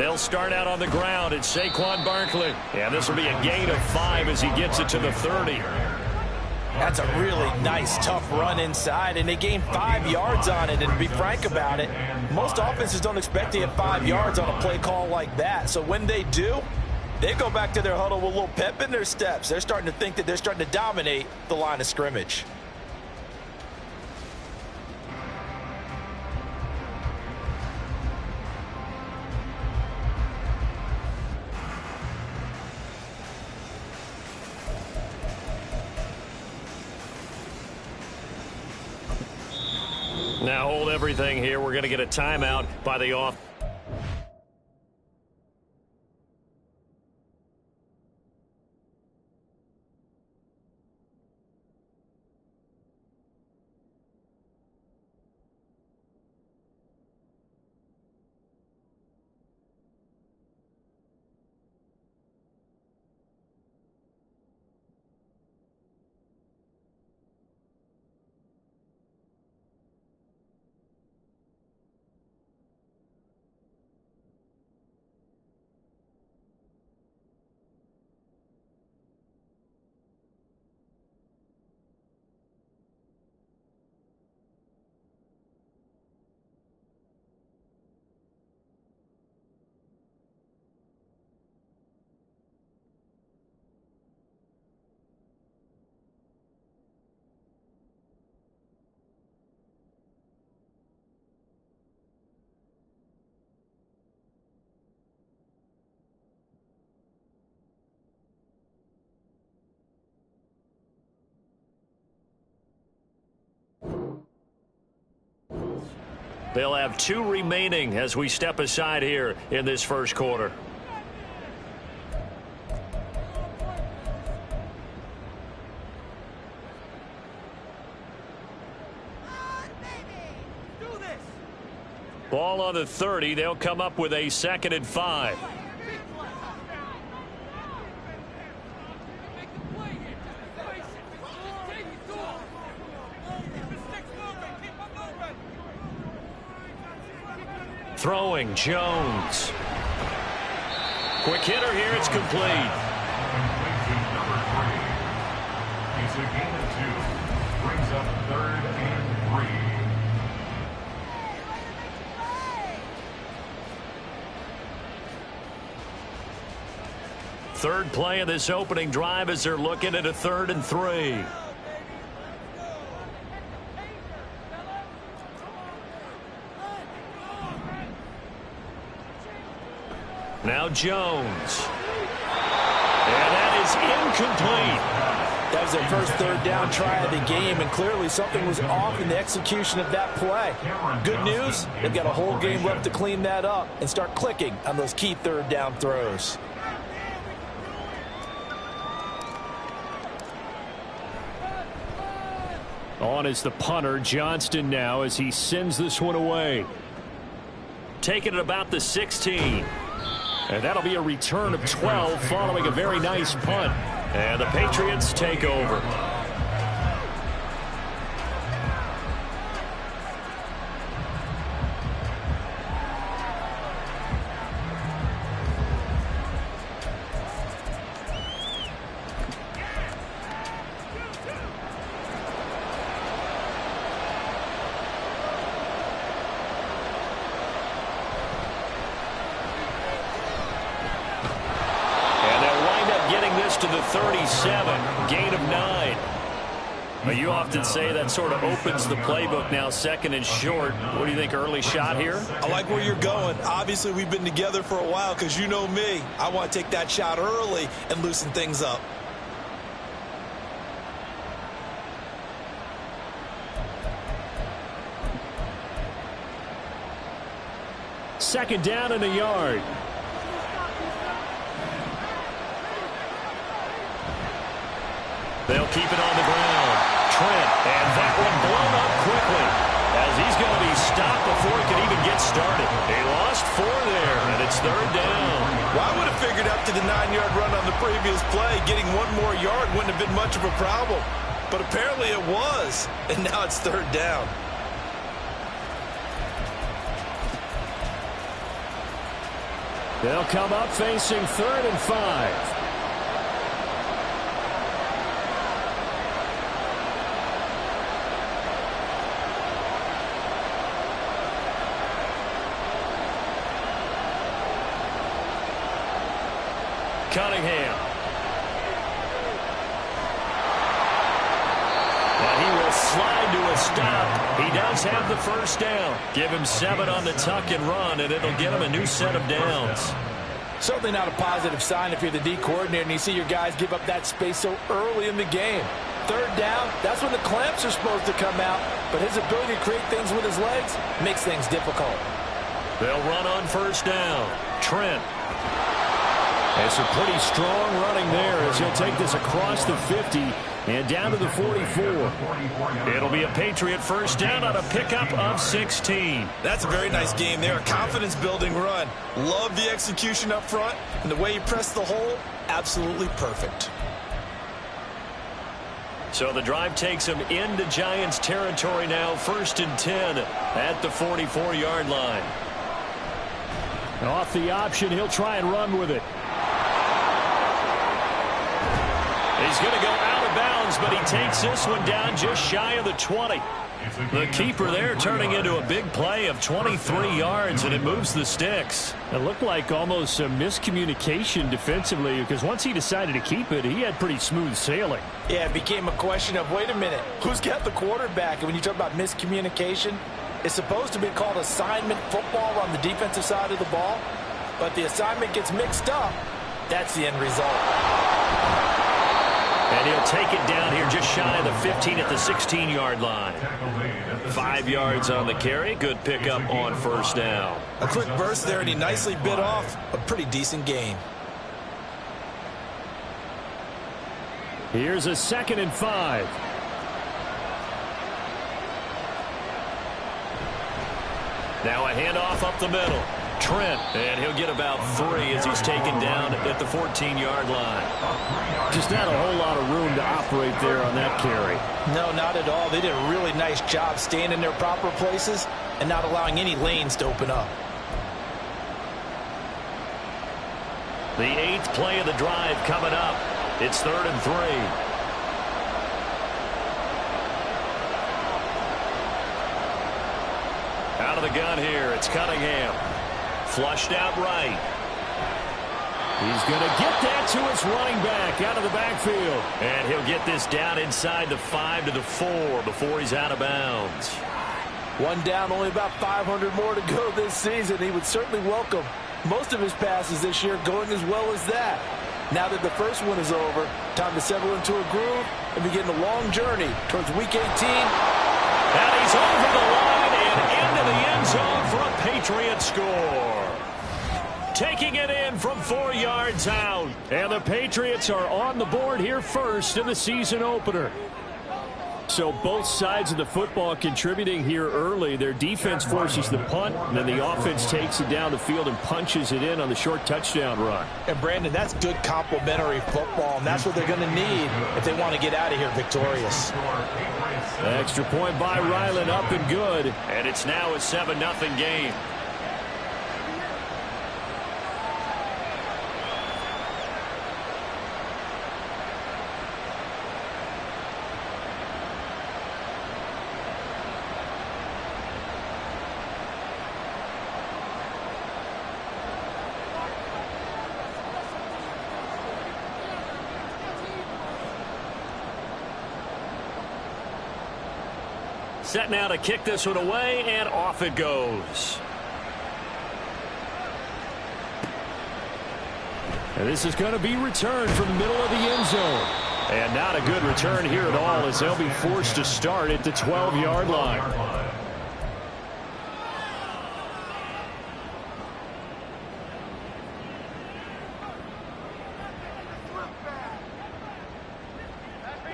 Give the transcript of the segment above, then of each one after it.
They'll start out on the ground. It's Saquon Barkley. And this will be a gain of 5 as he gets it to the 30. That's a really nice, tough run inside, and they gained 5 yards on it. And to be frank about it, most offenses don't expect to get 5 yards on a play call like that. So when they do, they go back to their huddle with a little pep in their steps. They're starting to think that they're starting to dominate the line of scrimmage. Now hold everything here. We're going to get a timeout by the off. They'll have 2 remaining as we step aside here in this first quarter. Ball on the 30. They'll come up with a 2nd and 5. Throwing, Jones. Quick hitter here, it's complete. He's a gain of 2. Brings up 3rd and 3. Third play of this opening drive as they're looking at a 3rd and 3. Now Jones. And that is incomplete. That was their first 3rd down try of the game, and clearly something was off in the execution of that play. Good news, they've got a whole game left to clean that up and start clicking on those key 3rd down throws. On is the punter, Johnston, now as he sends this one away. Taking it about the 16. And that'll be a return of 12 following a very nice punt. And the Patriots take over. To the 37, gain of 9. But you often say that sort of opens the playbook now, 2nd and short. What do you think, early shot here? I like where you're going. Obviously, we've been together for a while because you know me. I want to take that shot early and loosen things up. Second down and a yard. They'll keep it on the ground. Trent, and that one blown up quickly as he's going to be stopped before he can even get started. They lost 4 there, and it's 3rd down. Well, I would have figured up to the 9-yard run on the previous play. Getting 1 more yard wouldn't have been much of a problem. But apparently it was, and now it's 3rd down. They'll come up facing 3rd and 5. Cunningham. And he will slide to a stop. He does have the first down. Give him 7 on the tuck and run, and it'll get him a new set of downs. Certainly not a positive sign if you're the D coordinator and you see your guys give up that space so early in the game. 3rd down, that's when the clamps are supposed to come out, but his ability to create things with his legs makes things difficult. They'll run on 1st down. Trent. It's a pretty strong running there as he'll take this across the 50 and down to the 44. It'll be a Patriot 1st down on a pickup of 16. That's a very nice game there. A confidence-building run. Love the execution up front, and the way he pressed the hole, absolutely perfect. So the drive takes him into Giants territory now, 1st and 10 at the 44-yard line. Off the option, he'll try and run with it. He's going to go out of bounds, but he takes this one down just shy of the 20. The keeper there turning into a big play of 23 yards, and it moves the sticks. It looked like almost some miscommunication defensively, because once he decided to keep it, he had pretty smooth sailing. Yeah, it became a question of, wait a minute, who's got the quarterback? And when you talk about miscommunication, it's supposed to be called assignment football on the defensive side of the ball, but the assignment gets mixed up. That's the end result. And he'll take it down here just shy of the 15 at the 16-yard line. 5 yards on the carry. Good pickup on 1st down. A quick burst there, and he nicely bit off a pretty decent gain. Here's a 2nd and 5. Now a handoff up the middle. Trent, and he'll get about 3 as he's taken down at the 14-yard line. Just not a whole lot of room to operate there on that carry. No, not at all. They did a really nice job staying in their proper places and not allowing any lanes to open up. The 8th play of the drive coming up. It's 3rd and 3. Out of the gun here, it's Cunningham. Flushed out right. He's going to get that to his running back out of the backfield. And he'll get this down inside the 5 to the 4 before he's out of bounds. 1 down, only about 500 more to go this season. He would certainly welcome most of his passes this year going as well as that. Now that the first one is over, time to settle into a groove and begin the long journey towards Week 18. And he's over the line and into the end zone for a Patriot score. Taking it in from 4 yards out. And the Patriots are on the board here first in the season opener. So both sides of the football contributing here early. Their defense forces the punt, and then the offense takes it down the field and punches it in on the short touchdown run. And, Brandon, that's good complementary football, and that's what they're going to need if they want to get out of here victorious. Extra point by Ryland, up and good. And it's now a 7-0 game. Set now to kick this one away, and off it goes. And this is going to be returned from the middle of the end zone. And not a good return here at all, as they'll be forced to start at the 12-yard line.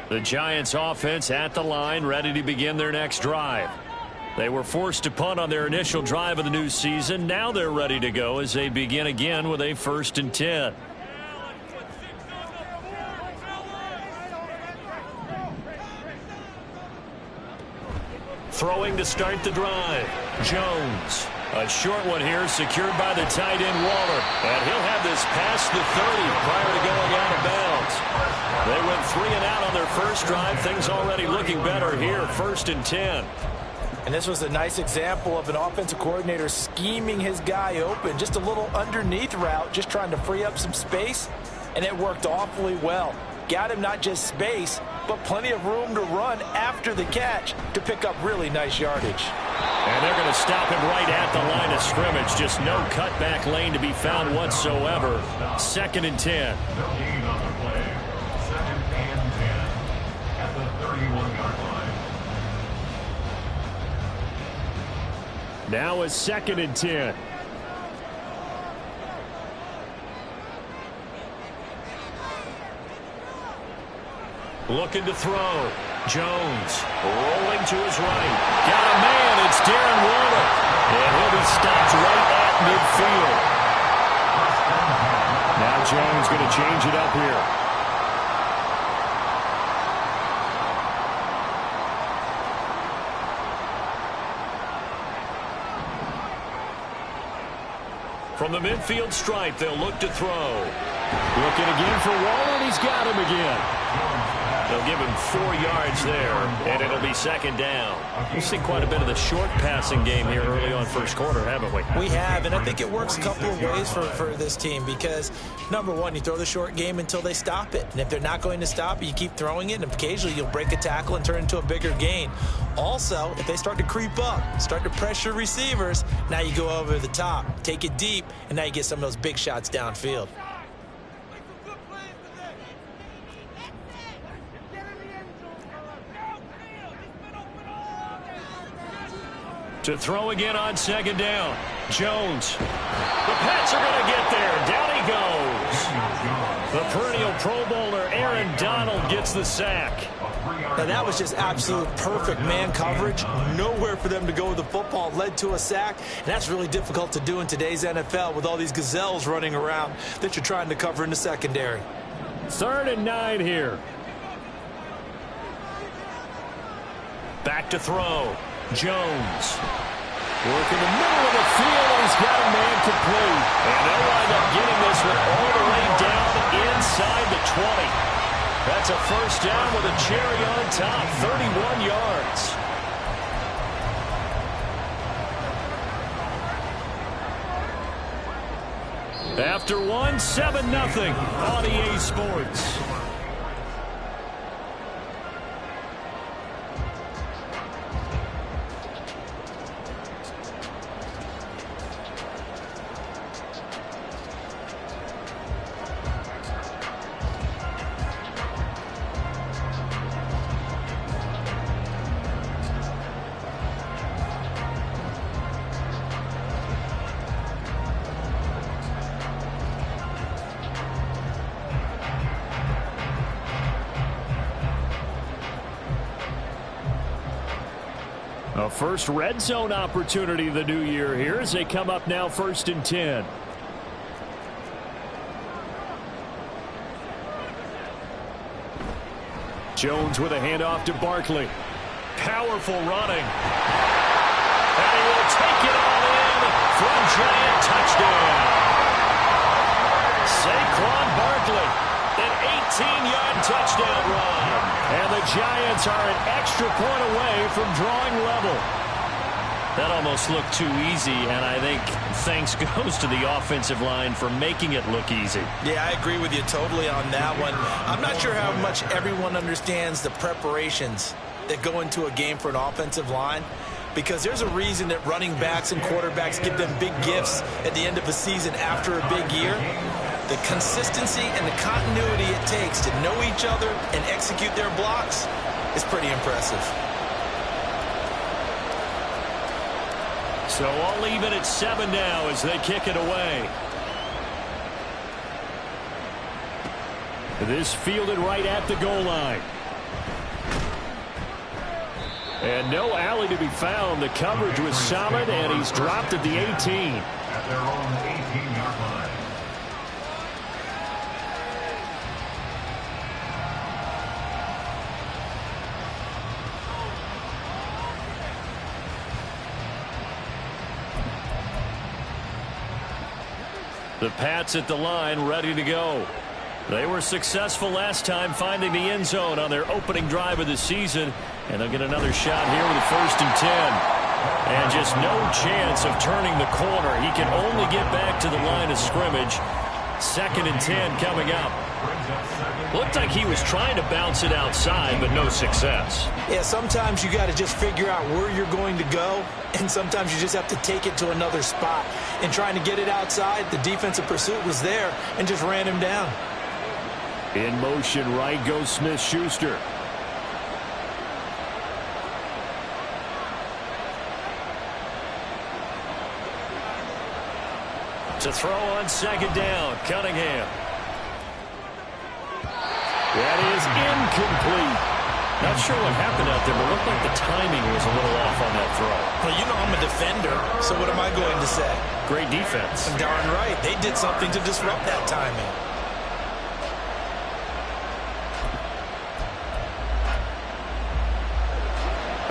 The Giants offense at the line, ready to begin their next drive. They were forced to punt on their initial drive of the new season. Now they're ready to go as they begin again with a 1st and 10. Throwing to start the drive. Jones. A short one here, secured by the tight end Waller. And he'll have this past the 30 prior to going out of bounds. They went 3 and out on their first drive. Things already looking better here, 1st and 10. And this was a nice example of an offensive coordinator scheming his guy open. Just a little underneath route, just trying to free up some space. And it worked awfully well. Got him not just space, but plenty of room to run after the catch to pick up really nice yardage. And they're going to stop him right at the line of scrimmage. Just no cutback lane to be found whatsoever. 2nd and 10. No gain on the play. 2nd and 10 at the 31-yard line. Now is 2nd and 10. Looking to throw. Jones rolling to his right. Got a man. It's Darren Waller. And he'll be stopped right at midfield. Now Jones going to change it up here. From the midfield stripe, they'll look to throw. Looking again for Waller, and he's got him again. They'll give him 4 yards there, and it'll be 2nd down. We've seen quite a bit of the short passing game here early on first quarter, haven't we? We have, and I think it works a couple of ways for this team because, number one, you throw the short game until they stop it. And if they're not going to stop it, you keep throwing it, and occasionally you'll break a tackle and turn it into a bigger gain. Also, if they start to creep up, start to pressure receivers, now you go over the top, take it deep, and now you get some of those big shots downfield. To throw again on 2nd down. Jones. The Pats are going to get there. Down he goes. The perennial Pro Bowler Aaron Donald gets the sack. Now that was just absolute perfect man coverage. Nowhere for them to go with the football. Led to a sack. And that's really difficult to do in today's NFL with all these gazelles running around that you're trying to cover in the secondary. 3rd and 9 here. Back to throw. Jones. Work in the middle of the field, and he's got a man complete. And they'll wind up getting this one all the way down inside the 20. That's a 1st down with a cherry on top, 31 yards. After 1, 7-0 on EA Sports. A first red zone opportunity of the new year here as they come up now 1st and 10. Jones with a handoff to Barkley. Powerful running. And he will take it all in for a giant touchdown. Saquon Barkley, an 18-yard touchdown run. And the Giants are an extra point away from drawing level. That almost looked too easy, and I think thanks goes to the offensive line for making it look easy. Yeah, I agree with you totally on that one. I'm not sure how much everyone understands the preparations that go into a game for an offensive line, because there's a reason that running backs and quarterbacks give them big gifts at the end of a season after a big year. The consistency and the continuity it takes to know each other and execute their blocks is pretty impressive. So all even at 7 now as they kick it away. This fielded right at the goal line. And no alley to be found. The coverage was solid, and he's dropped at the 18. At their own 18-yard line. The Pats at the line, ready to go. They were successful last time finding the end zone on their opening drive of the season, and they'll get another shot here with a 1st and 10. And just no chance of turning the corner. He can only get back to the line of scrimmage. 2nd and 10 coming up. Looked like he was trying to bounce it outside, but no success. Yeah, sometimes you got to just figure out where you're going to go, and sometimes you just have to take it to another spot. And trying to get it outside, the defensive pursuit was there and just ran him down. In motion, right goes Smith-Schuster. To throw on 2nd down, Cunningham. That is incomplete. Not sure what happened out there, but it looked like the timing was a little off on that throw. Well, you know I'm a defender, so what am I going to say? Great defense. Darn right. They did something to disrupt that timing.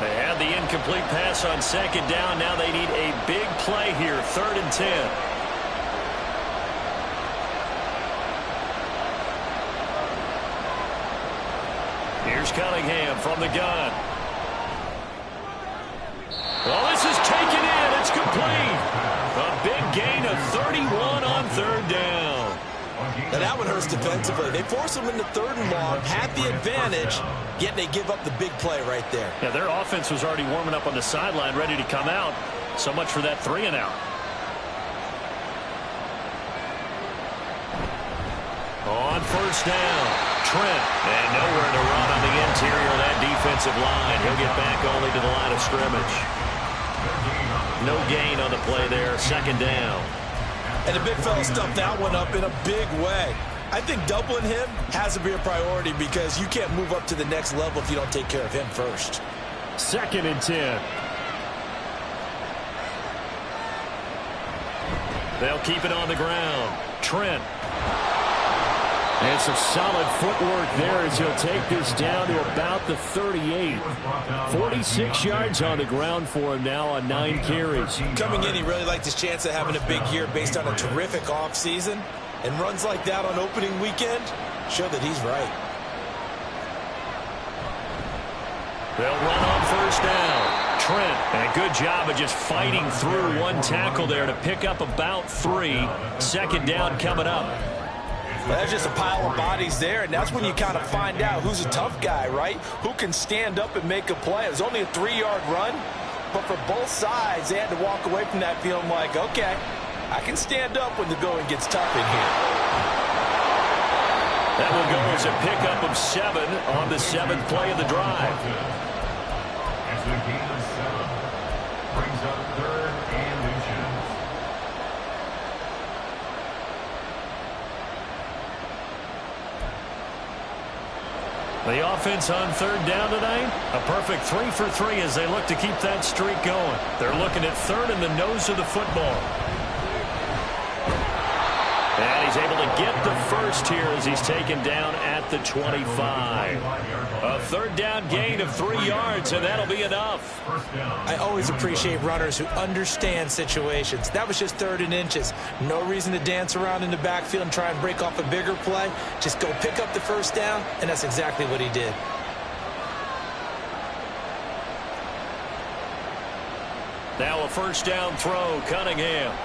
They had the incomplete pass on 2nd down. Now they need a big play here, 3rd and 10. Here's Cunningham from the gun. Well, this is taken in. It's complete. A big gain of 31 on 3rd down. Now that one hurts defensively. They force them into 3rd and long, had the advantage, yet they give up the big play right there. Yeah, their offense was already warming up on the sideline, ready to come out. So much for that 3 and out. On 1st down, Trent. And nowhere to run on the interior of that defensive line. He'll get back only to the line of scrimmage. No gain on the play there, 2nd down. And the big fella stuffed that one up in a big way. I think doubling him has to be a priority because you can't move up to the next level if you don't take care of him first. 2nd and 10. They'll keep it on the ground. Trent. And some solid footwork there as he'll take this down to about the 38. 46 yards on the ground for him now on 9 carries. Coming in, he really liked his chance of having a big year based on a terrific offseason. And runs like that on opening weekend show that he's right. They'll run on 1st down. Trent, and a good job of just fighting through one tackle there to pick up about 3. 2nd down coming up. Well, there's just a pile of bodies there, and that's when you kind of find out who's a tough guy, right? Who can stand up and make a play. It was only a 3-yard run, but for both sides, they had to walk away from that feeling like, okay, I can stand up when the going gets tough in here. That will go as a pickup of 7 on the 7th play of the drive. As the gain of 7 brings up 3rd and inches. The offense on 3rd down tonight, a perfect 3 for 3 as they look to keep that streak going. They're looking at 3rd in the nose of the football. And he's able to get the first here as he's taken down at the 25. A 3rd down gain of 3 yards, and that'll be enough. I always appreciate runners who understand situations. That was just 3rd and inches. No reason to dance around in the backfield and try and break off a bigger play. Just go pick up the 1st down, and that's exactly what he did. Now a 1st down throw, Cunningham.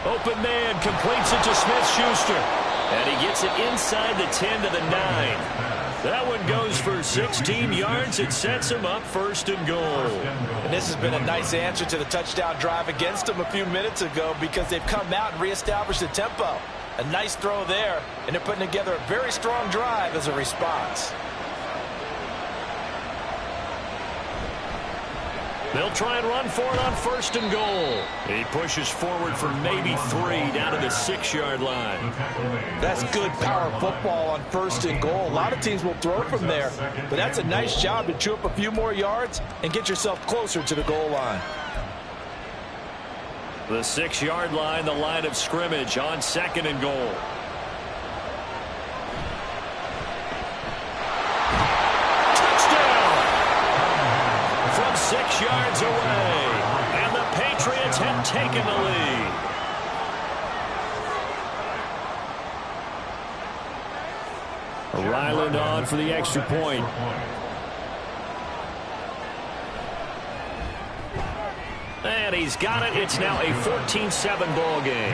Open man, completes it to Smith-Schuster. And he gets it inside the 10 to the 9. That one goes for 16 yards. It sets him up 1st and goal. And this has been a nice answer to the touchdown drive against them a few minutes ago because they've come out and reestablished the tempo. A nice throw there, and they're putting together a very strong drive as a response. They'll try and run for it on 1st and goal. He pushes forward for maybe 3 down to the 6-yard line. That's good power football on 1st and goal. A lot of teams will throw from there, but that's a nice job to chew up a few more yards and get yourself closer to the goal line. The 6-yard line, the line of scrimmage on 2nd and goal. From 6 yards away, and the Patriots have taken the lead. Ryland on for the extra point. And he's got it. It's now a 14-7 ball game.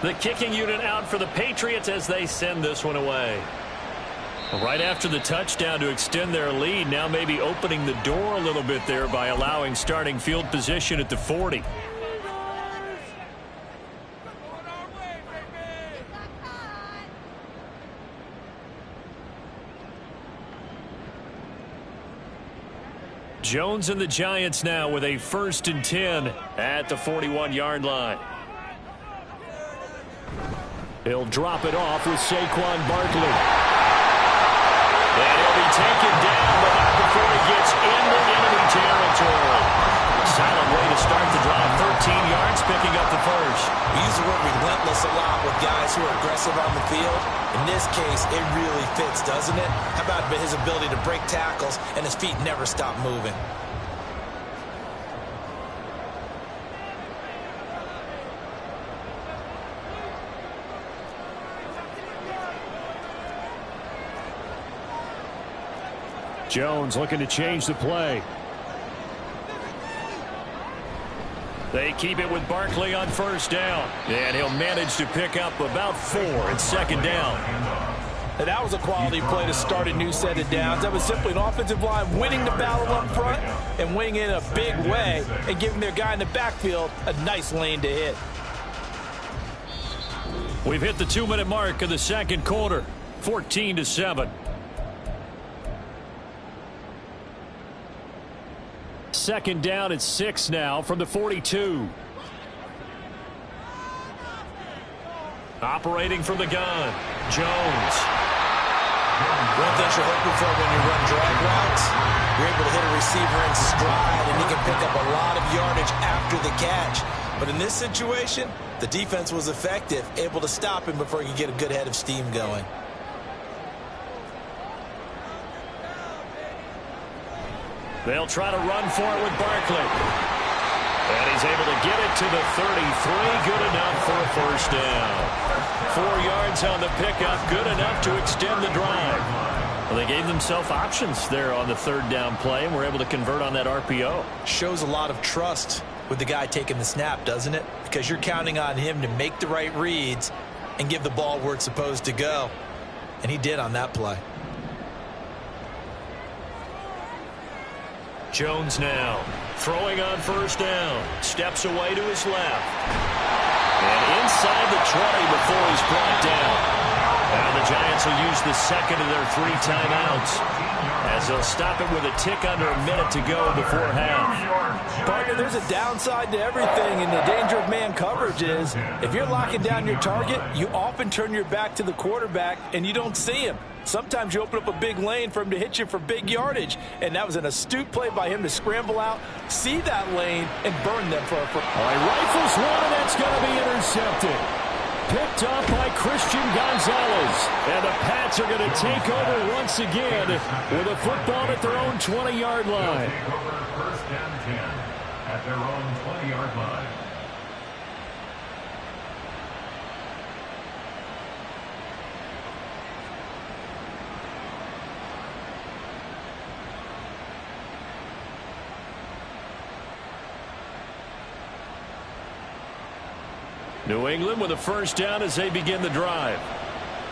The kicking unit out for the Patriots as they send this one away. Right after the touchdown to extend their lead, now maybe opening the door a little bit there by allowing starting field position at the 40. Jones and the Giants now with a 1st and 10 at the 41-yard line. He'll drop it off with Saquon Barkley. And he'll be taken down, but not before he gets into enemy territory. Solid way to start the drive. 13 yards, picking up the first. We use the word relentless a lot with guys who are aggressive on the field. In this case, it really fits, doesn't it? How about his ability to break tackles and his feet never stop moving? Jones looking to change the play. They keep it with Barkley on 1st down. And he'll manage to pick up about 4 at 2nd down. And that was a quality play to start a new set of downs. That was simply an offensive line winning the battle up front and winning in a big way and giving their guy in the backfield a nice lane to hit. We've hit the 2-minute mark of the 2nd quarter. 14-7. 2nd down at 6 now from the 42. Operating from the gun, Jones. One thing you're hoping for when you run drag routes, you're able to hit a receiver in stride, and he can pick up a lot of yardage after the catch. But in this situation, the defense was effective, able to stop him before he could get a good head of steam going. They'll try to run for it with Barkley. And he's able to get it to the 33. Good enough for a 1st down. 4 yards on the pickup. Good enough to extend the drive. Well, they gave themselves options there on the 3rd down play and were able to convert on that RPO. Shows a lot of trust with the guy taking the snap, doesn't it? Because you're counting on him to make the right reads and give the ball where it's supposed to go. And he did on that play. Jones now throwing on 1st down. Steps away to his left. And inside the 20 before he's brought down. And the Giants will use the 2nd of their 3 timeouts as they'll stop it with a tick under a minute to go before half. Partner, there's a downside to everything, and the danger of man coverage is if you're locking down your target, you often turn your back to the quarterback and you don't see him. Sometimes you open up a big lane for him to hit you for big yardage, and that was an astute play by him to scramble out, see that lane, and burn them for a first. All right, rifles one, and that's going to be intercepted. Picked up by Christian Gonzalez. And the Pats are going to take over once again with a football at their own 20-yard line. Take over 1st and 10 at their own 20-yard line. New England with a 1st down as they begin the drive.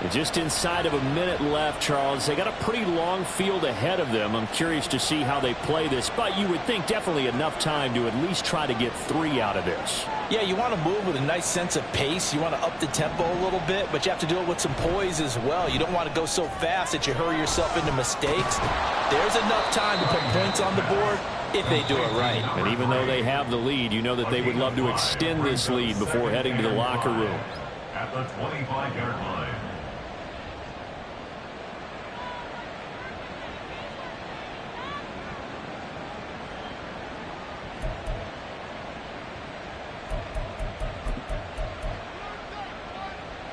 And just inside of a minute left, Charles. They got a pretty long field ahead of them. I'm curious to see how they play this, but you would think definitely enough time to at least try to get 3 out of this. Yeah, you want to move with a nice sense of pace. You want to up the tempo a little bit, but you have to do it with some poise as well. You don't want to go so fast that you hurry yourself into mistakes. There's enough time to put points on the board if they do it right. And even though they have the lead, you know that they would love to extend this lead before heading to the locker room. At the 25-yard line.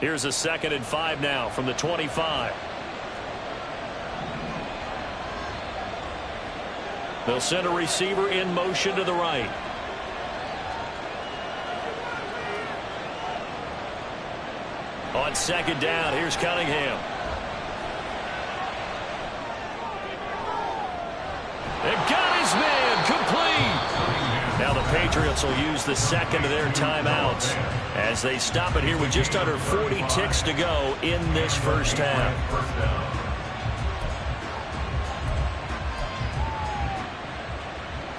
Here's a 2nd and 5 now from the 25. They'll send a receiver in motion to the right. On second down, here's Cunningham. And got his man complete. Now the Patriots will use the second of their timeouts as they stop it here with just under 40 ticks to go in this first half.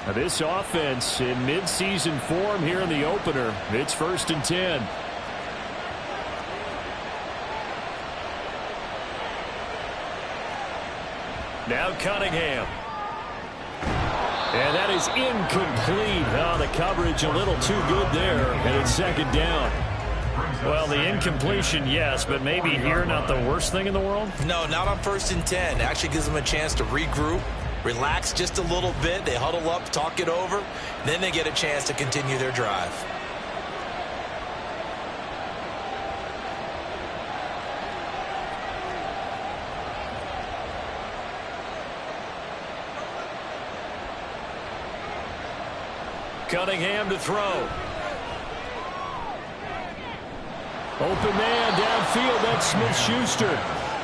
Now this offense in midseason form here in the opener. It's 1st and 10. Now Cunningham. And that is incomplete. Oh, the coverage a little too good there. And it's second down. Well, the incompletion, yes, but maybe here not the worst thing in the world? No, not on 1st and 10. Actually gives them a chance to regroup. Relax just a little bit. They huddle up, talk it over. Then they get a chance to continue their drive. Cunningham to throw. Open man downfield. That's Smith-Schuster.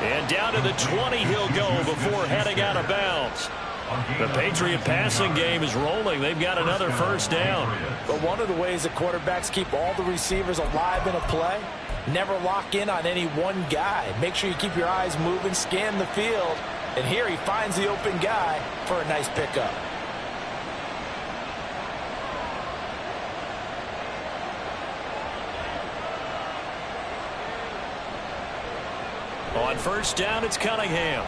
And down to the 20 he'll go before heading out of bounds. The Patriot passing game is rolling. They've got another first down. But one of the ways that quarterbacks keep all the receivers alive in a play, never lock in on any one guy. Make sure you keep your eyes moving, scan the field. And here he finds the open guy for a nice pickup. On first down, it's Cunningham.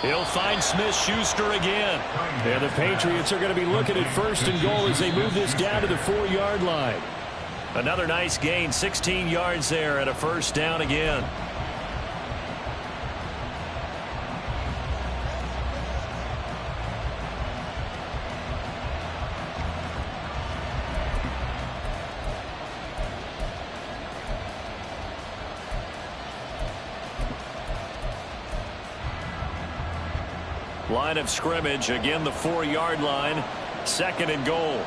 He'll find Smith-Schuster again. And the Patriots are going to be looking at 1st and goal as they move this down to the 4-yard line. Another nice gain, 16 yards there and a first down again. Line of scrimmage, again the 4-yard line, 2nd and goal.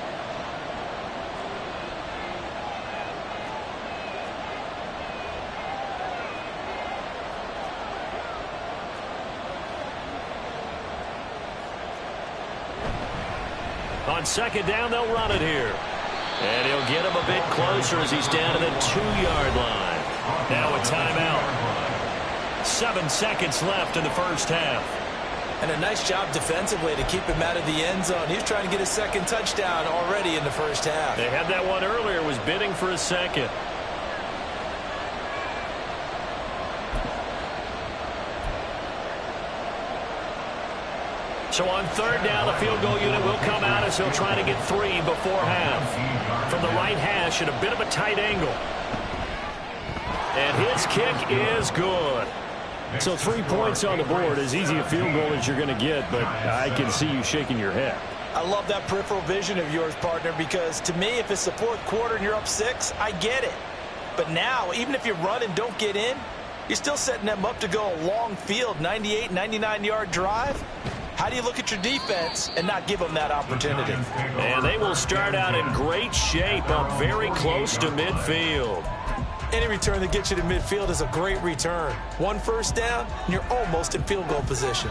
On second down, they'll run it here. And he'll get him a bit closer as he's down to the 2-yard line. Now a timeout. 7 seconds left in the first half. And a nice job defensively to keep him out of the end zone. He's trying to get his second touchdown already in the first half. They had that one earlier, was bidding for a second. So on third down, the field goal unit will come out as he'll try to get 3 before half. From the right hash at a bit of a tight angle. And his kick is good. So 3 points on the board, as easy a field goal as you're going to get, but I can see you shaking your head. I love that peripheral vision of yours, partner, because to me, if it's the 4th quarter and you're up 6, I get it. But now, even if you run and don't get in, you're still setting them up to go a long field, 98, 99-yard drive. How do you look at your defense and not give them that opportunity? And they will start out in great shape, up very close to midfield. Any return that gets you to midfield is a great return. 1 first down, and you're almost in field goal position.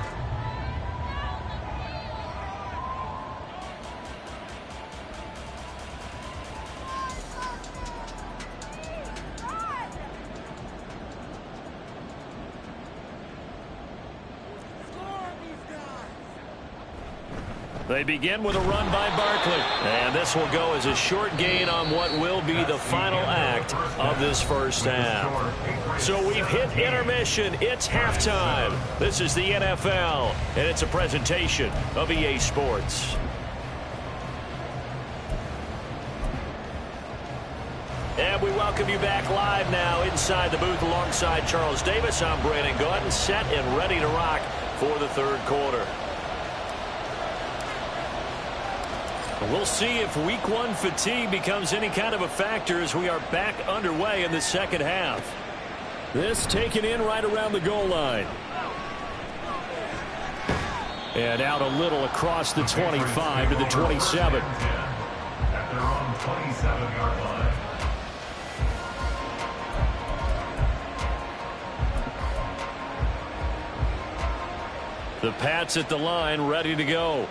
They begin with a run by Barkley. And this will go as a short gain on what will be the final act of this first half. So we've hit intermission. It's halftime. This is the NFL, and it's a presentation of EA Sports. And we welcome you back live now inside the booth alongside Charles Davis. I'm Brandon Gordon, set and ready to rock for the third quarter. We'll see if week 1 fatigue becomes any kind of a factor as we are back underway in the second half. This taken in right around the goal line. And out a little across the 25 to the 27. At their own 27-yard line. The Pats at the line, ready to go.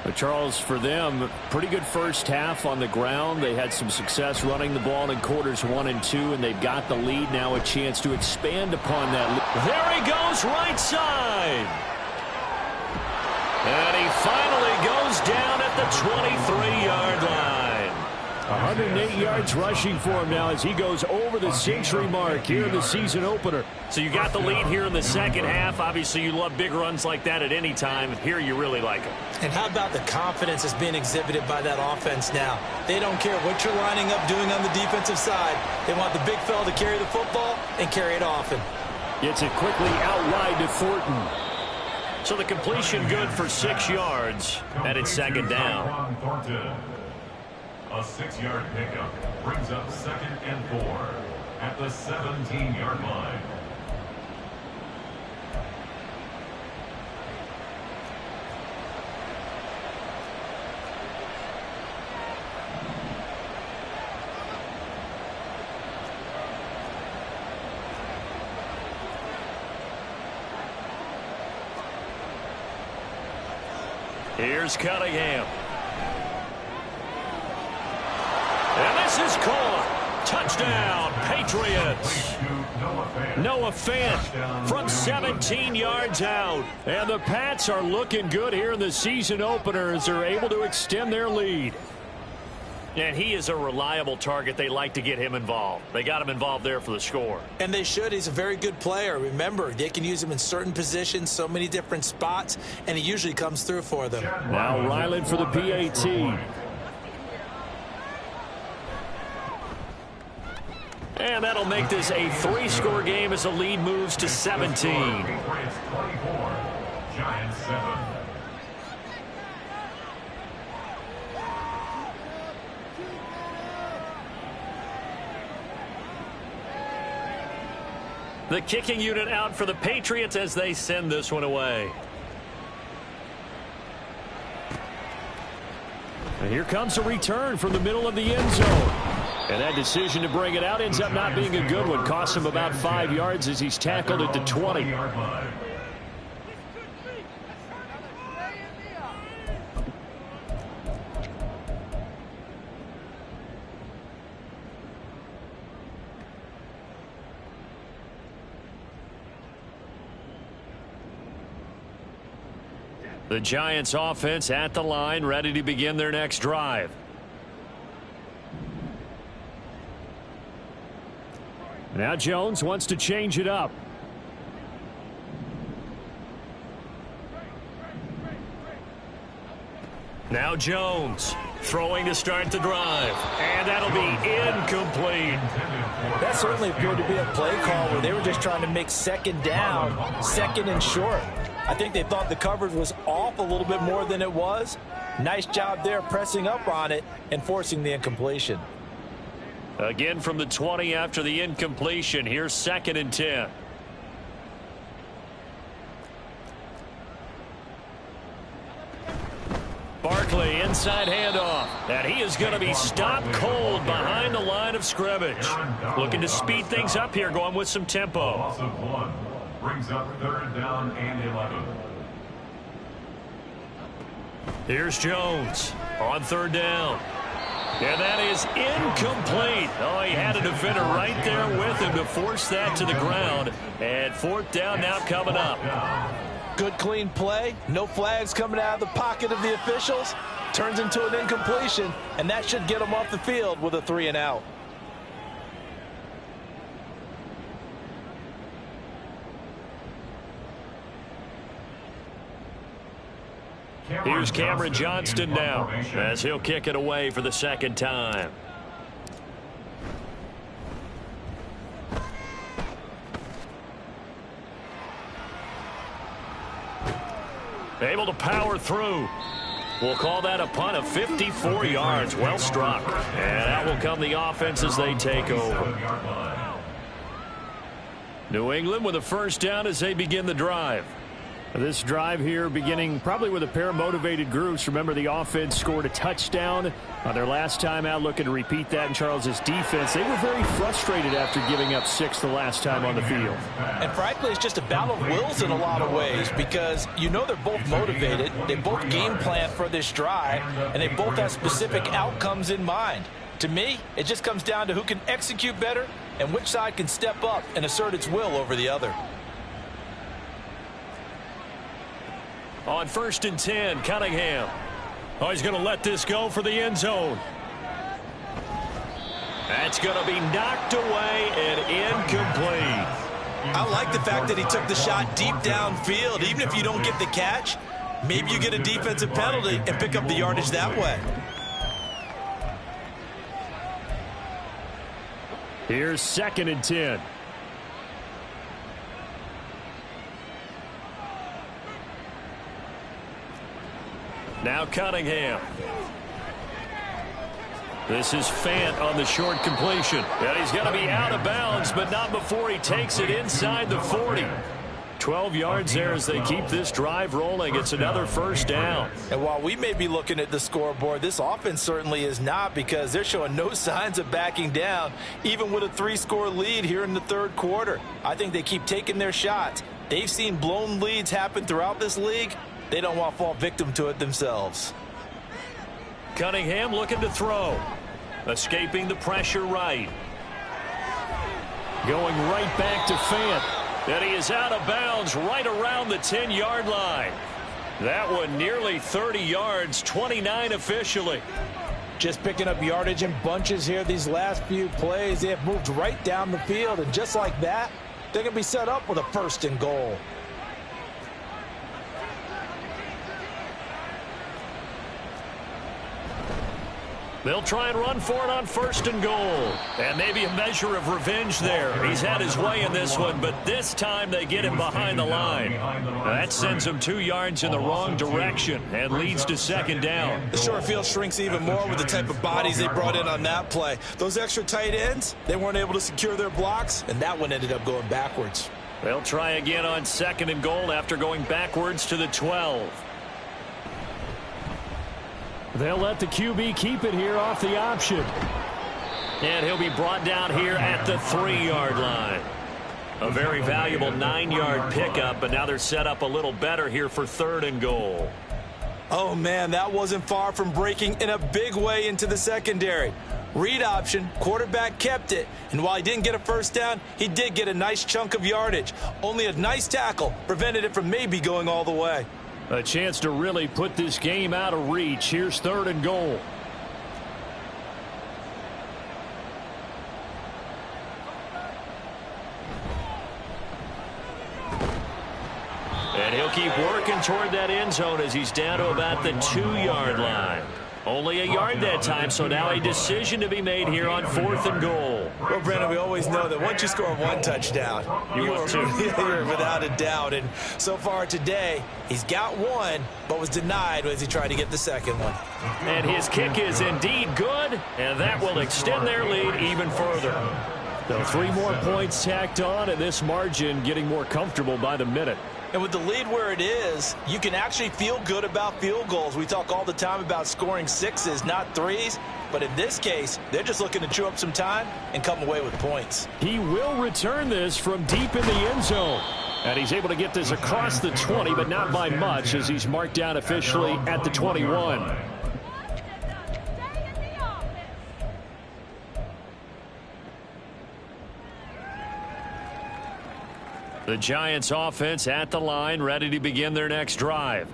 But Charles, for them, pretty good first half on the ground. They had some success running the ball in quarters 1 and 2, and they've got the lead now, a chance to expand upon that lead. There he goes, right side. And he finally goes down at the 23-yard line. 108 yards rushing for him now as he goes over the century mark here in the season opener. So you got the lead here in the second half. Obviously, you love big runs like that at any time. Here you really like it. And how about the confidence that's being exhibited by that offense now? They don't care what you're lining up doing on the defensive side. They want the big fella to carry the football and carry it often. Gets it quickly out wide to Thornton. So the completion good for 6 yards, and it's second down. A 6-yard pickup brings up 2nd and 4 at the 17-yard line. Here's Cunningham. And this is caught. Touchdown, Patriots. Noah Fant from 17 yards out. And the Pats are looking good here in the season opener as they're able to extend their lead. And he is a reliable target. They like to get him involved. They got him involved there for the score. And they should. He's a very good player. Remember, they can use him in certain positions, so many different spots, and he usually comes through for them. Now Ryland for the PAT. And that'll make this a 3-score game as the lead moves to 17. Patriots 24, Giants 7. The kicking unit out for the Patriots as they send this one away. And here comes a return from the middle of the end zone. And that decision to bring it out ends up not being a good one. Costs him about 5 yards as he's tackled at the 20. The Giants offense at the line, ready to begin their next drive. Now Jones wants to change it up. Now Jones throwing to start the drive. And that'll be incomplete. That certainly appeared to be a play call where they were just trying to make second down, second and short. I think they thought the coverage was off a little bit more than it was. Nice job there pressing up on it and forcing the incompletion. Again from the 20 after the incompletion. Here's 2nd and 10. Barkley inside handoff. And he is going to be stopped cold behind the line of scrimmage. Looking to speed things up here, going with some tempo. Loss of 1 brings up 3rd down and 11. Here's Jones on 3rd down. And that is incomplete. Oh, he had a defender right there with him to force that to the ground. And 4th down now coming up. Good clean play. No flags coming out of the pocket of the officials. Turns into an incompletion, and that should get them off the field with a 3 and out. Here's Cameron Johnston now as he'll kick it away for the 2nd time. Able to power through. We'll call that a punt of 54 yards. Well struck. And out will come the offense as they take over. New England with a 1st down as they begin the drive. This drive here beginning probably with a pair of motivated groups. Remember, the offense scored a touchdown on their last time out, looking to repeat that in Charles's defense. They were very frustrated after giving up 6 the last time on the field. And frankly, it's just a battle of wills in a lot of ways because you know they're both motivated. They both game plan for this drive, and they both have specific outcomes in mind. To me, it just comes down to who can execute better and which side can step up and assert its will over the other. On 1st and 10, Cunningham. Oh, he's going to let this go for the end zone. That's going to be knocked away and incomplete. I like the fact that he took the shot deep downfield. Even if you don't get the catch, maybe you get a defensive penalty and pick up the yardage that way. Here's 2nd and 10. Now Cunningham. This is Fant on the short completion. And he's going to be out of bounds, but not before he takes it inside the 40. 12 yards there as they keep this drive rolling. It's another 1st down. And while we may be looking at the scoreboard, this offense certainly is not because they're showing no signs of backing down, even with a 3-score lead here in the 3rd quarter. I think they keep taking their shots. They've seen blown leads happen throughout this league. They don't want to fall victim to it themselves. Cunningham looking to throw. Escaping the pressure right. Going right back to Fant. And he is out of bounds right around the 10-yard line. That one nearly 30 yards, 29 officially. Just picking up yardage in bunches here these last few plays. They have moved right down the field, and just like that, they're going to be set up with a 1st and goal. They'll try and run for it on 1st and goal. And maybe a measure of revenge there. He's had his way in this one, but this time they get him behind the line. Now that sends him 2 yards in the wrong direction and leads to 2nd down. The short field shrinks even more with the type of bodies they brought in on that play. Those extra tight ends, they weren't able to secure their blocks, And that one ended up going backwards. They'll try again on 2nd and goal after going backwards to the 12. They'll let the QB keep it here off the option. And he'll be brought down here at the 3-yard line. A very valuable 9-yard pickup, but now they're set up a little better here for 3rd and goal. oh man, that wasn't far from breaking in a big way into the secondary. Read option, quarterback kept it, and while he didn't get a 1st down, he did get a nice chunk of yardage. Only a nice tackle prevented it from maybe going all the way. A chance to really put this game out of reach. Here's 3rd and goal. And he'll keep working toward that end zone as he's down to about the 2-yard line. Only a yard that time, so now a decision to be made here on 4th and goal. Well, Brandon, we always know that once you score 1 touchdown, you're without a doubt. And so far today, he's got 1, but was denied as he tried to get the 2nd one. And his kick is indeed good, and that will extend their lead even further. So 3 more points tacked on, and this margin getting more comfortable by the minute. And with the lead where it is, you can actually feel good about field goals. We talk all the time about scoring 6s, not 3s. But in this case, they're just looking to chew up some time and come away with points. He will return this from deep in the end zone. And he's able to get this across the 20, but not by much as he's marked down officially at the 21. The Giants offense at the line, ready to begin their next drive.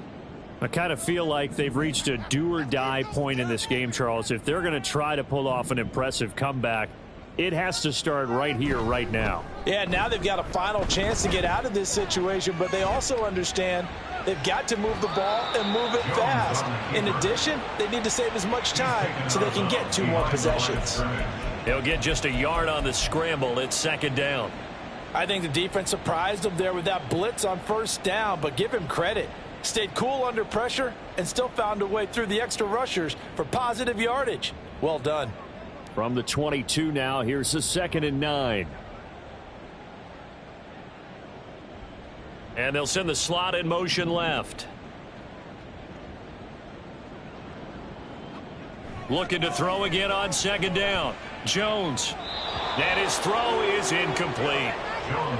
I kind of feel like they've reached a do-or-die point in this game, Charles. If they're going to try to pull off an impressive comeback, it has to start right here, right now. Yeah, now they've got a final chance to get out of this situation, but they also understand they've got to move the ball and move it fast. In addition, they need to save as much time so they can get 2 more possessions. He'll get just a yard on the scramble. It's 2nd down. I think the defense surprised him there with that blitz on 1st down, but give him credit. Stayed cool under pressure and still found a way through the extra rushers for positive yardage. Well done. From the 22 now, here's the 2nd and 9. And they'll send the slot in motion left. Looking to throw again on second down. Jones. And his throw is incomplete.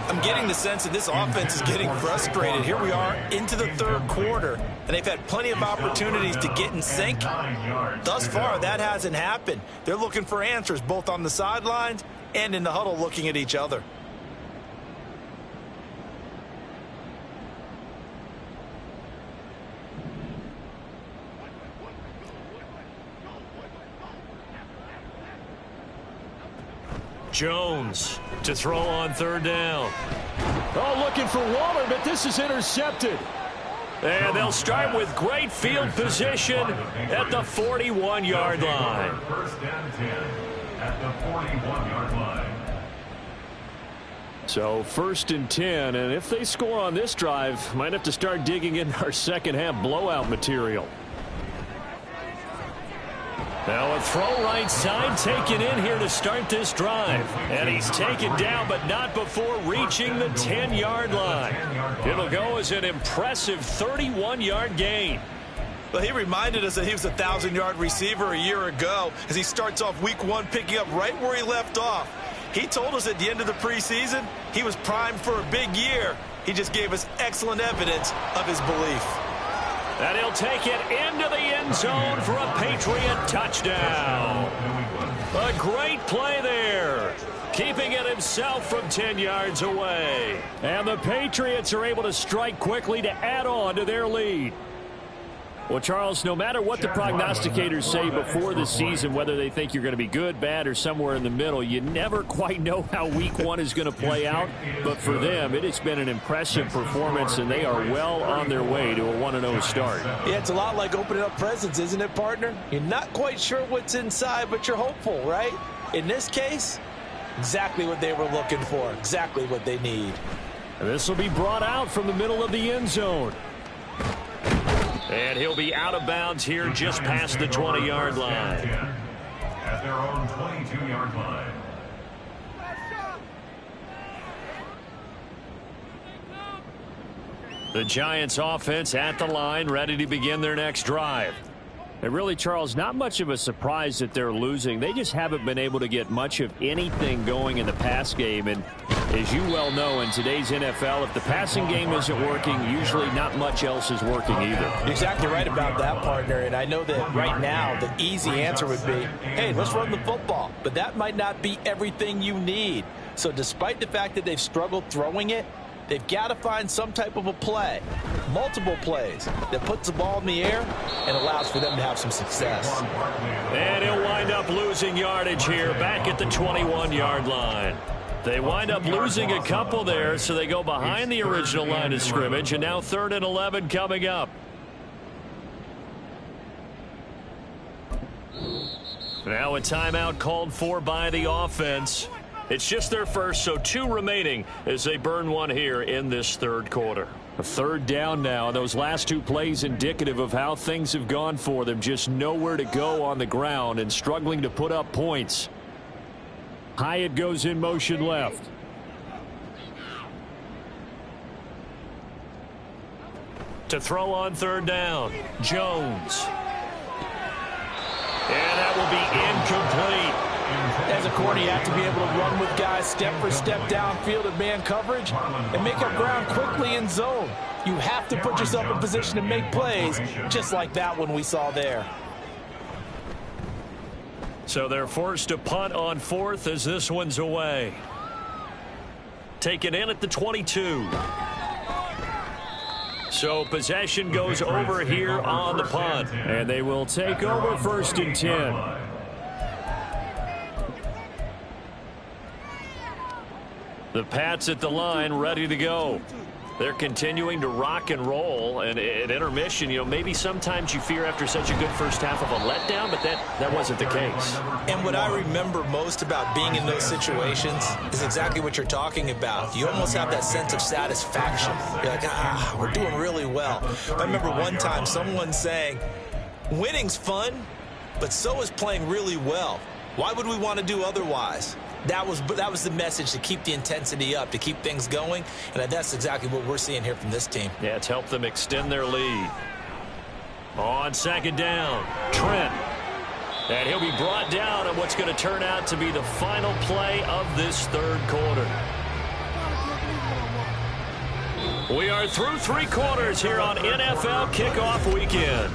I'm getting the sense that this offense is getting frustrated. Here we are into the third quarter, and they've had plenty of opportunities to get in sync. Thus far, that hasn't happened. They're looking for answers both on the sidelines and in the huddle looking at each other. Jones to throw on third down. Oh, looking for Waller, but this is intercepted. And they'll start with great field position at the 41-yard line. First and 10 at the 41-yard line. So first and 10, and if they score on this drive, might have to start digging in our second half blowout material. Now a throw right side taken in here to start this drive. And he's taken down, but not before reaching the 10-yard line. It'll go as an impressive 31-yard gain. Well, he reminded us that he was a 1,000-yard receiver a year ago as he starts off week one picking up right where he left off. He told us at the end of the preseason he was primed for a big year. He just gave us excellent evidence of his belief. And he'll take it into the end zone for a Patriot touchdown. A great play there, keeping it himself from 10 yards away. And the Patriots are able to strike quickly to add on to their lead. Well, Charles, no matter what the prognosticators say before the season, whether they think you're going to be good, bad, or somewhere in the middle, you never quite know how week one is going to play out. But for them, it has been an impressive performance, and they are well on their way to a 1-0 start. Yeah, it's a lot like opening up presents, isn't it, partner? You're not quite sure what's inside, but you're hopeful, right? In this case, exactly what they were looking for, exactly what they need. And this will be brought out from the middle of the end zone. And he'll be out of bounds here just past the 20-yard line. At their own 22-yard line. The Giants offense at the line, ready to begin their next drive. And really, Charles, not much of a surprise that they're losing. They just haven't been able to get much of anything going in the pass game. And as you well know, in today's NFL, if the passing game isn't working, usually not much else is working either. You're exactly right about that, partner. And I know that right now the easy answer would be, hey, let's run the football. But that might not be everything you need. So despite the fact that they've struggled throwing it, they've got to find some type of a play, multiple plays, that puts the ball in the air and allows for them to have some success. And he'll wind up losing yardage here back at the 21-yard line. They wind up losing a couple there, so they go behind the original line of scrimmage, and now 3rd and 11 coming up. Now a timeout called for by the offense. It's just their first, so 2 remaining as they burn one here in this third quarter. A 3rd down now. Those last 2 plays indicative of how things have gone for them. Just nowhere to go on the ground and struggling to put up points. Hyatt goes in motion left. To throw on 3rd down, Jones. And that will be incomplete. As a corner, you have to be able to run with guys step for step downfield in man coverage and make up ground quickly in zone. You have to put yourself in position to make plays, just like that one we saw there. So they're forced to punt on 4th as this one's away. Taken in at the 22. So possession goes over here on the punt. And they will take over 1st and 10. The Pats at the line ready to go. They're continuing to rock and roll, and at intermission, maybe sometimes you fear after such a good first half of a letdown, but that wasn't the case. And what I remember most about being in those situations is exactly what you're talking about. You almost have that sense of satisfaction. You're like, we're doing really well. I remember one time someone saying, winning's fun, but so is playing really well. Why would we want to do otherwise? That was the message, to keep the intensity up, to keep things going, and that's exactly what we're seeing here from this team. Yeah, it's helped them extend their lead. On second down, Trent. And he'll be brought down on what's going to turn out to be the final play of this third quarter. We are through 3 quarters here on NFL Kickoff Weekend.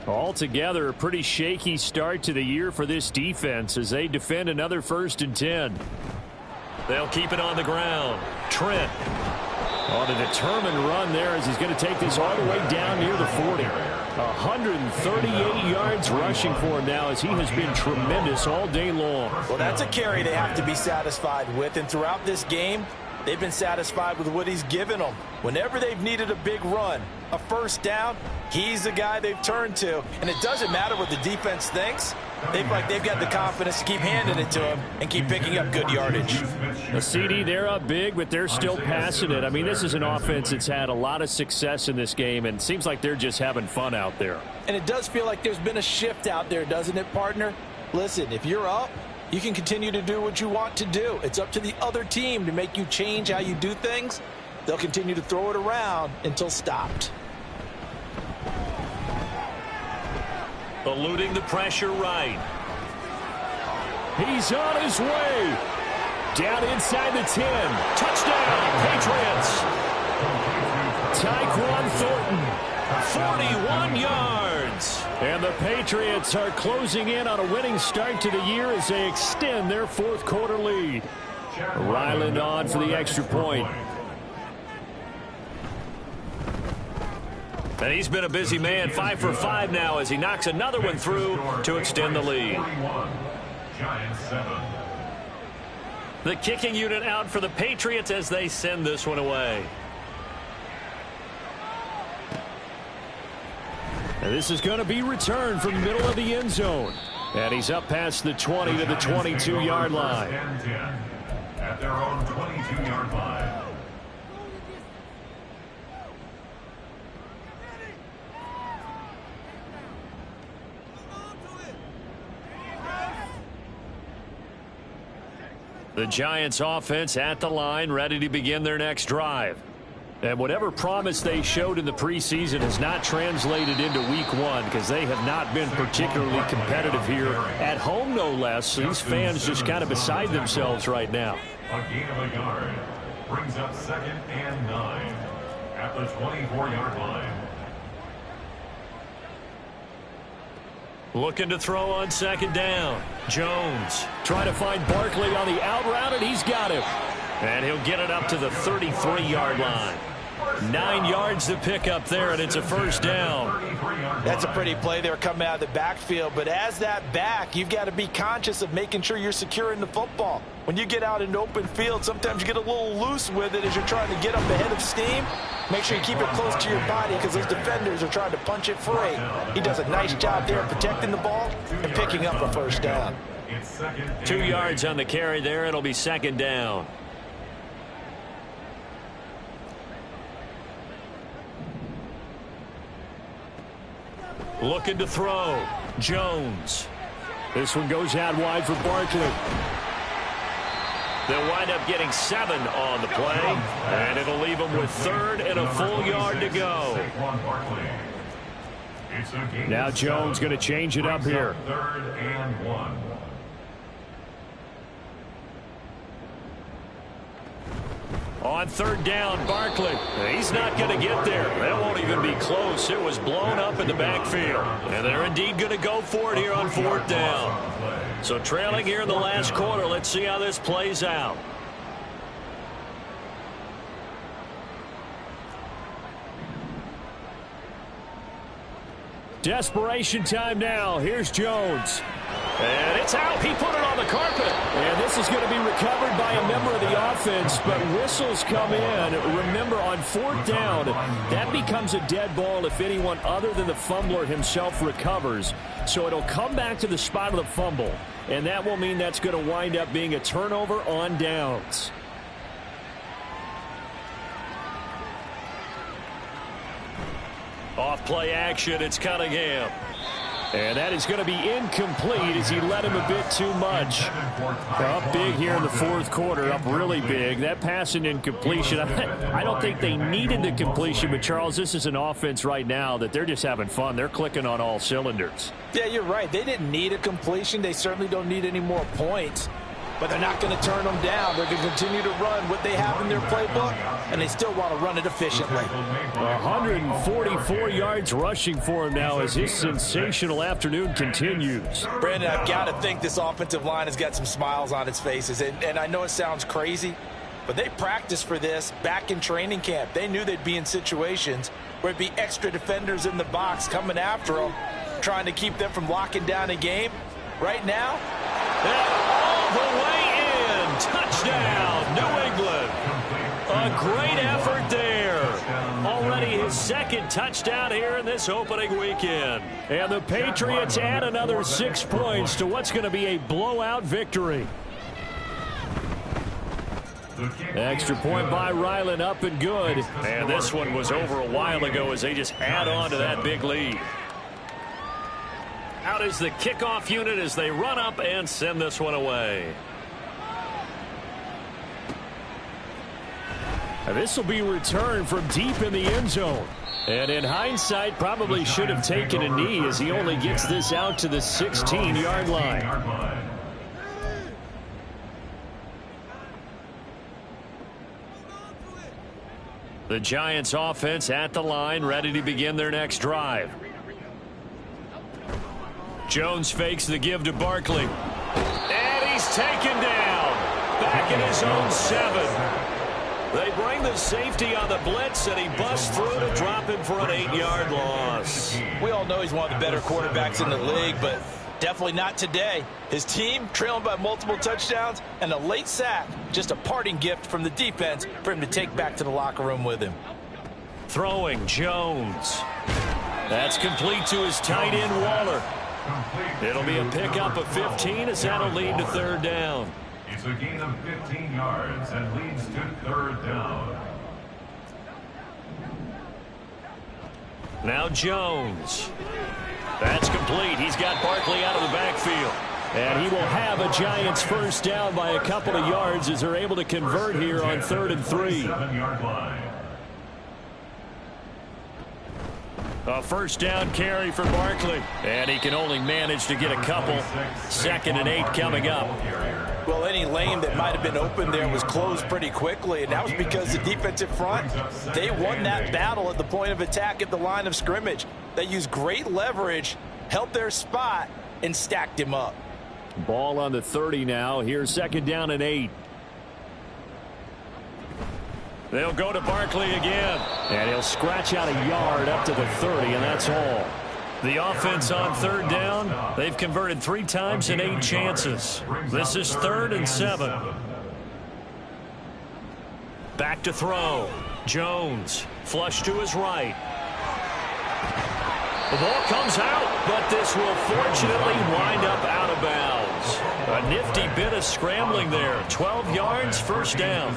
Altogether, a pretty shaky start to the year for this defense as they defend another 1st and 10. They'll keep it on the ground. Trent on a determined run there as he's going to take this all the way down near the 40. 138 yards rushing for him now as he has been tremendous all day long. Well, that's a carry they have to be satisfied with, and throughout this game, they've been satisfied with what he's given them. Whenever they've needed a big run, a first down, he's the guy they've turned to. And it doesn't matter what the defense thinks. They've got the confidence to keep handing it to him and keep picking up good yardage. The CD, they're up big, but they're still passing it. I mean, this is an offense that's had a lot of success in this game, and it seems like they're just having fun out there. And it does feel like there's been a shift out there, doesn't it, partner? Listen, if you're up, you can continue to do what you want to do. It's up to the other team to make you change how you do things. They'll continue to throw it around until stopped. Eluding the pressure right. He's on his way. Down inside the 10. Touchdown, Patriots. Tyquan Thornton, 41 yards. And the Patriots are closing in on a winning start to the year as they extend their 4th quarter lead. Ryland on for the extra point. And he's been a busy man, 5 for 5 now as he knocks another one through to extend the lead. The kicking unit out for the Patriots as they send this one away. And this is going to be returned from the middle of the end zone. And he's up past the 20 to the 22-yard line. At their own 22-yard line. The Giants offense at the line, ready to begin their next drive. And whatever promise they showed in the preseason has not translated into week 1 because they have not been particularly competitive here at home, no less. These fans just kind of beside themselves right now. A gain of a yard brings up 2nd and 9 at the 24-yard line. Looking to throw on second down. Jones trying to find Barkley on the out route, and he's got him. And he'll get it up to the 33-yard line. 9 yards to pick up there, and it's a first down. That's a pretty play there coming out of the backfield. But as that back, you've got to be conscious of making sure you're securing the football. When you get out in open field, sometimes you get a little loose with it as you're trying to get up ahead of steam. Make sure you keep it close to your body because those defenders are trying to punch it free. He does a nice job there protecting the ball and picking up a first down. 2 yards on the carry there. It'll be second down. Looking to throw. Jones. This one goes out wide for Barkley. They'll wind up getting 7 on the play, and it'll leave them with 3rd and a full yard to go. Now Jones going to change it up here. 3rd and 1. On 3rd down, Barkley. He's not going to get there. That won't even be close. It was blown up in the backfield. And they're indeed going to go for it here on 4th down. So trailing here in the last quarter. Let's see how this plays out. Desperation time now. Here's Jones. And it's out. He put it on the carpet. And this is going to be recovered by a member of the offense, but whistles come in. Remember, on 4th down, that becomes a dead ball if anyone other than the fumbler himself recovers. So it'll come back to the spot of the fumble, and that will mean that's going to wind up being a turnover on downs. Off play action, it's Cunningham. And that is going to be incomplete as he led him a bit too much. Up big here in the fourth quarter, up really big. That pass and incompletion, I don't think they needed the completion, but Charles, this is an offense right now that they're just having fun. They're clicking on all cylinders. Yeah, you're right. They didn't need a completion. They certainly don't need any more points. But they're not going to turn them down. They're going to continue to run what they have in their playbook, and they still want to run it efficiently. 144 yards rushing for him now as his sensational afternoon continues. Brandon, I've got to think this offensive line has got some smiles on its faces. And I know it sounds crazy, but they practiced for this back in training camp. They knew they'd be in situations where it'd be extra defenders in the box coming after them, trying to keep them from locking down a game. Right now, all the way in. Touchdown, New England. A great effort there. Already his second touchdown here in this opening weekend. And the Patriots add another 6 points to what's going to be a blowout victory. Extra point by Ryland, up and good. And this one was over a while ago as they just add on to that big lead. Out is the kickoff unit as they run up and send this one away. And this will be returned from deep in the end zone. And in hindsight, probably should have taken a knee as he only gets this out to the 16-yard line. The Giants offense at the line, ready to begin their next drive. Jones fakes the give to Barkley. And he's taken down. Back in his own 7. They bring the safety on the blitz, and he busts through to drop him for an 8-yard loss. We all know he's one of the better quarterbacks in the league, but definitely not today. His team trailing by multiple touchdowns and a late sack. Just a parting gift from the defense for him to take back to the locker room with him. Throwing Jones. That's complete to his tight end, Waller. It'll be a pickup of 15 as that'll lead to third down. It's a gain of 15 yards and leads to third down. Now Jones. That's complete. He's got Barkley out of the backfield. And he will have a Giants first down by a couple of yards as they're able to convert here on 3rd and 3. 7-yard line. A first down carry for Barkley. And he can only manage to get a couple. 2nd and 8 coming up. Well, any lane that might have been open there was closed pretty quickly, and that was because the defensive front, they won that battle at the point of attack at the line of scrimmage. They used great leverage, held their spot, and stacked him up. Ball on the 30 now. Here's 2nd down and 8. They'll go to Barkley again. And he'll scratch out a yard up to the 30, and that's all. The offense on 3rd down, they've converted 3 times in 8 chances. This is 3rd and 7. Back to throw. Jones, flush to his right. The ball comes out, but this will fortunately wind up out of bounds. A nifty bit of scrambling there. 12 yards, first down.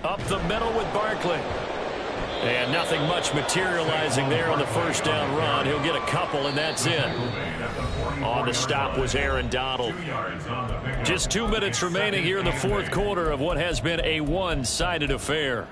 Up the middle with Barkley. And nothing much materializing there on the first down run. He'll get a couple, and that's it. On the stop was Aaron Donald. Just 2 minutes remaining here in the fourth quarter of what has been a one-sided affair.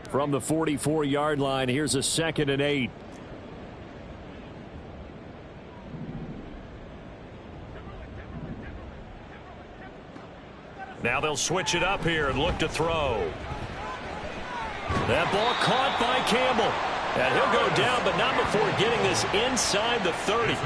From the 44-yard line, here's a 2nd and 8. Now they'll switch it up here and look to throw. That ball caught by Campbell. And he'll go down, but not before getting this inside the 30.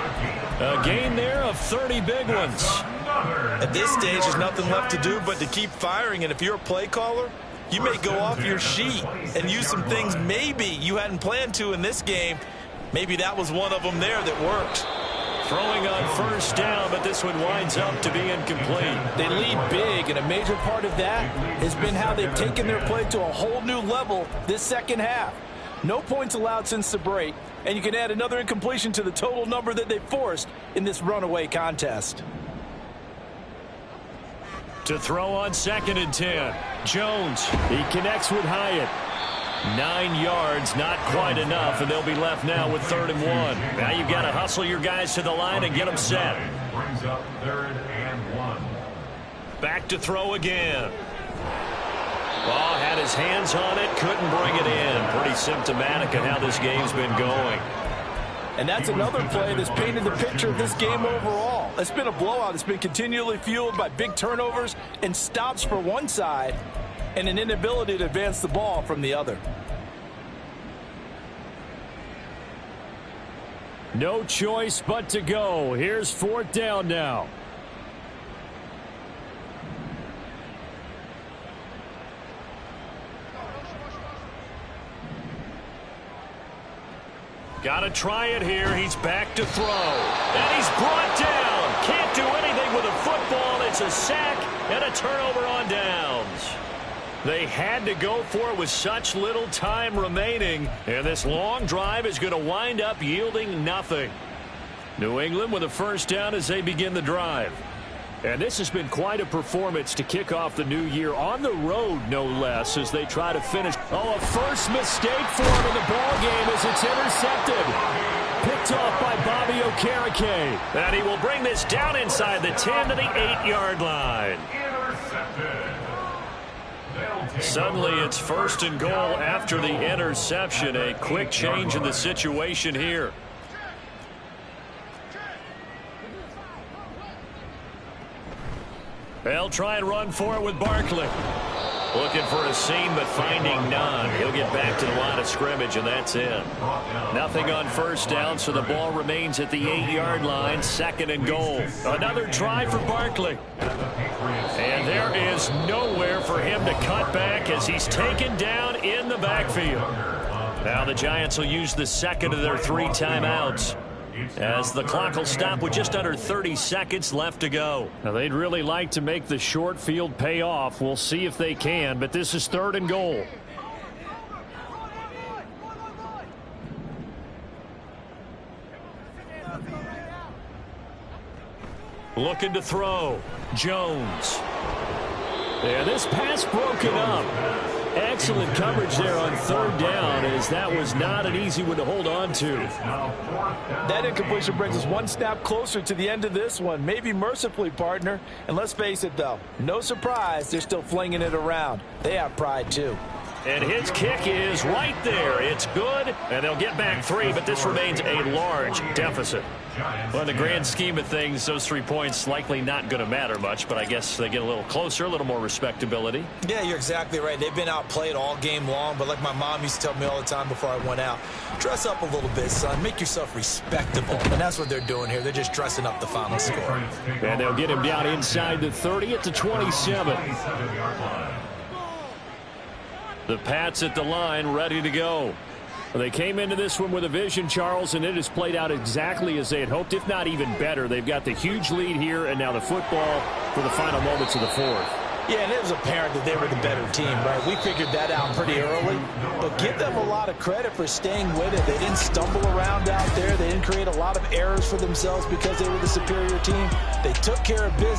A gain there of 30 big ones. At this stage, there's nothing left to do but to keep firing. And if you're a play caller, you may go off your sheet and use some things maybe you hadn't planned to in this game. Maybe that was one of them there that worked. Throwing on first down, but this one winds up to be incomplete. They lead big, and a major part of that has been how they've taken their play to a whole new level this second half. No points allowed since the break, and you can add another incompletion to the total number that they forced in this runaway contest. To throw on 2nd and 10. Jones, he connects with Hyatt. 9 yards, not quite enough, and they'll be left now with 3rd and 1. Now you've got to hustle your guys to the line and get them set. Brings up 3rd and 1. Back to throw again. Oh, had his hands on it, couldn't bring it in. Pretty symptomatic of how this game's been going. And that's another play that's painted the picture of this game overall. It's been a blowout. It's been continually fueled by big turnovers and stops for one side and an inability to advance the ball from the other. No choice but to go. Here's 4th down now. Got to try it here. He's back to throw. And he's brought down. Can't do anything with a football. It's a sack and a turnover on downs. They had to go for it with such little time remaining. And this long drive is going to wind up yielding nothing. New England with a first down as they begin the drive. And this has been quite a performance to kick off the new year on the road, no less, as they try to finish. Oh, a first mistake for him in the ball game as it's intercepted. Picked off by Bobby Okereke. And he will bring this down inside the 10 to the 8-yard line. Suddenly it's 1st and goal after the interception. A quick change in the situation here. They'll try and run for it with Barkley. Looking for a seam, but finding none. He'll get back to the line of scrimmage, and that's it. Nothing on first down, so the ball remains at the 8-yard line. 2nd and goal. Another try for Barkley. And there is nowhere for him to cut back as he's taken down in the backfield. Now the Giants will use the second of their 3 timeouts, as the clock will stop with just under 30 seconds left to go. Now, they'd really like to make the short field pay off. We'll see if they can, but this is 3rd and goal. Looking to throw. Jones. And this pass broken up. Excellent coverage there on 3rd down, as that was not an easy one to hold on to. That incompletion brings us one snap closer to the end of this one. Maybe mercifully, partner. And let's face it, though, no surprise, they're still flinging it around. They have pride, too. And his kick is right there. It's good, and they'll get back 3, but this remains a large deficit. Well, in the grand scheme of things, those 3 points likely not going to matter much, but I guess they get a little closer, a little more respectability. Yeah, you're exactly right. They've been outplayed all game long, but like my mom used to tell me all the time before I went out, dress up a little bit, son. Make yourself respectable. And that's what they're doing here. They're just dressing up the final score. And they'll get him down inside the 30 at the 27. The Pats at the line, ready to go. They came into this one with a vision, Charles, and it has played out exactly as they had hoped, if not even better. They've got the huge lead here, and now the football for the final moments of the 4th. Yeah, and it was apparent that they were the better team, right? We figured that out pretty early, but give them a lot of credit for staying with it. They didn't stumble around out there. They didn't create a lot of errors for themselves because they were the superior team. They took care of business.